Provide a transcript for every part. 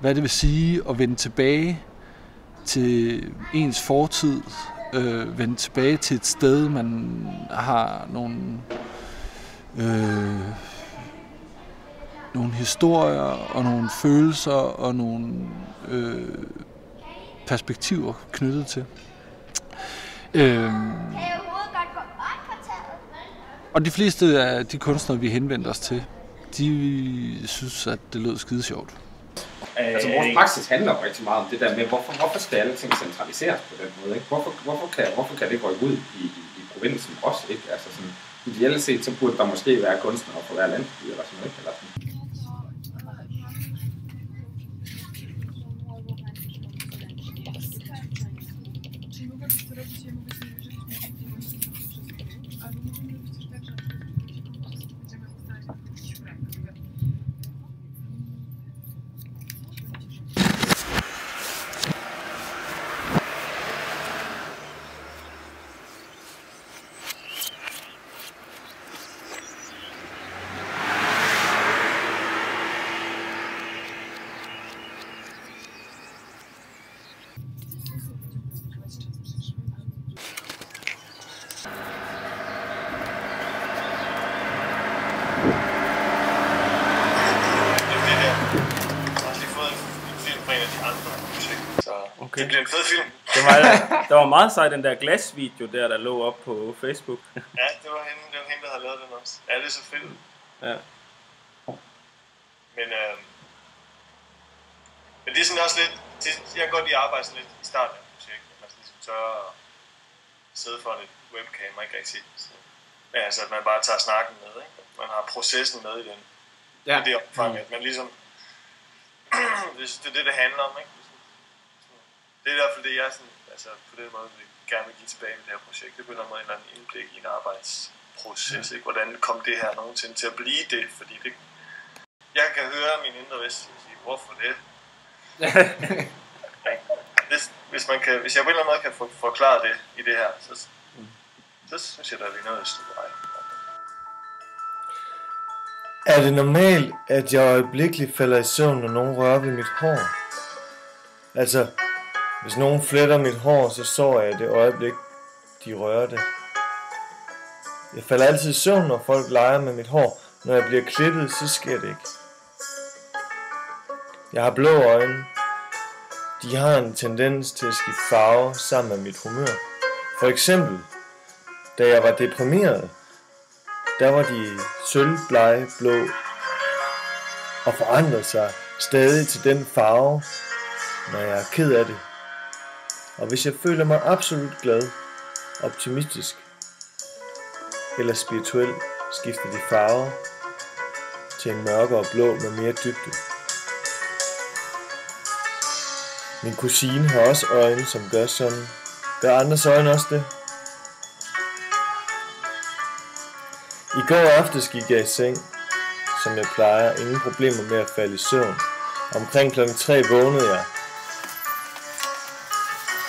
hvad det vil sige at vende tilbage til ens fortid, vende tilbage til et sted, man har nogle historier og nogle følelser og nogle perspektiver knyttet til. Og de fleste af de kunstnere, vi henvendte os til, de synes, at det lød skide sjovt. Altså vores praksis handler rigtig meget om det der med, hvorfor skal alle ting centraliseres på den måde, ikke? Hvorfor kan det rykke ud i provinsen også, ikke? Altså sådan, ideelt set, så burde der måske være kunstnere for hver landsby, eller sådan, ikke? Eller sådan. Okay. Det bliver en fed film. Der var meget sej den der glasvideo der lå op på Facebook. Ja, det var hende, der havde lavet den også. Ja, det er så fedt. Ja. Men det er sådan også lidt, jeg kan godt lide at arbejde sådan lidt i starten af projektet. Man skal ligesom tørre at sidde foran et webcam og ikke rigtig se. Men altså, at man bare tager snakken med, ikke? Man har processen med i den. Ja. Det er omfang, at man ligesom, det er det handler om, ikke? Det er i hvert fald det, jeg sådan, altså på den måde vil gerne vil give tilbage med det her projekt. Det er på en eller anden indblik i en arbejdsproces, ikke? Hvordan kom det her nogensinde til at blive det? Fordi det, jeg kan høre min indre vest sige, hvorfor det? Hvis jeg på en eller anden måde kan forklare det i det her, så synes jeg, der er vi noget stort vej. Er det normalt, at jeg øjeblikkeligt falder i søvn, når nogen rører ved mit hår? Altså, hvis nogen fletter mit hår, så sover jeg det øjeblik, de rører det. Jeg falder altid i søvn, når folk leger med mit hår. Når jeg bliver klippet, så sker det ikke. Jeg har blå øjne. De har en tendens til at skifte farve sammen med mit humør. For eksempel, da jeg var deprimeret, der var de sølvblege blå og forandrede sig stadig til den farve, når jeg er ked af det. Og hvis jeg føler mig absolut glad, optimistisk eller spirituel, skifter de farve til en mørkere blå med mere dybde. Min kusine har også øjne, som gør sådan. Gør andres øjne også det? I går aftes gik jeg i seng, som jeg plejer. Ingen problemer med at falde i søvn. Omkring klokken 3 vågnede jeg.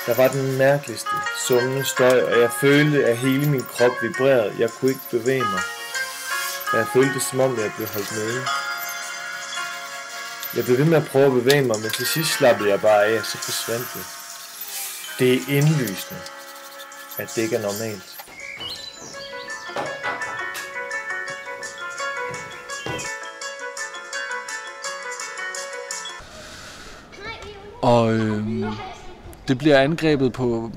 Der var den mærkeligste summende støj, og jeg følte, at hele min krop vibrerede. Jeg kunne ikke bevæge mig. Jeg følte det, som om jeg blev holdt nede. Jeg blev ved med at prøve at bevæge mig, men til sidst slappede jeg bare af, og så forsvandt det. Det er indlysende, at det ikke er normalt. Og det bliver angrebet på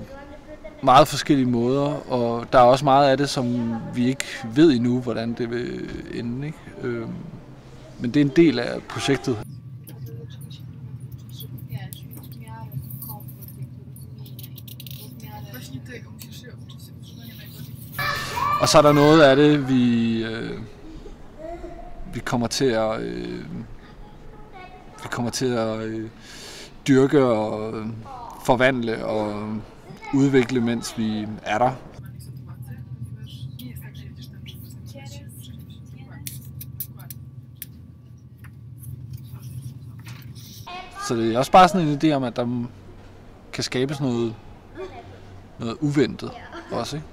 meget forskellige måder, og der er også meget af det, som vi ikke ved endnu, hvordan det vil ende, ikke? Men det er en del af projektet. Og så er der noget af det, vi kommer til at dyrke og forvandle og udvikle, mens vi er der. Så det er også bare sådan en idé om, at der kan skabes noget uventet også, ikke?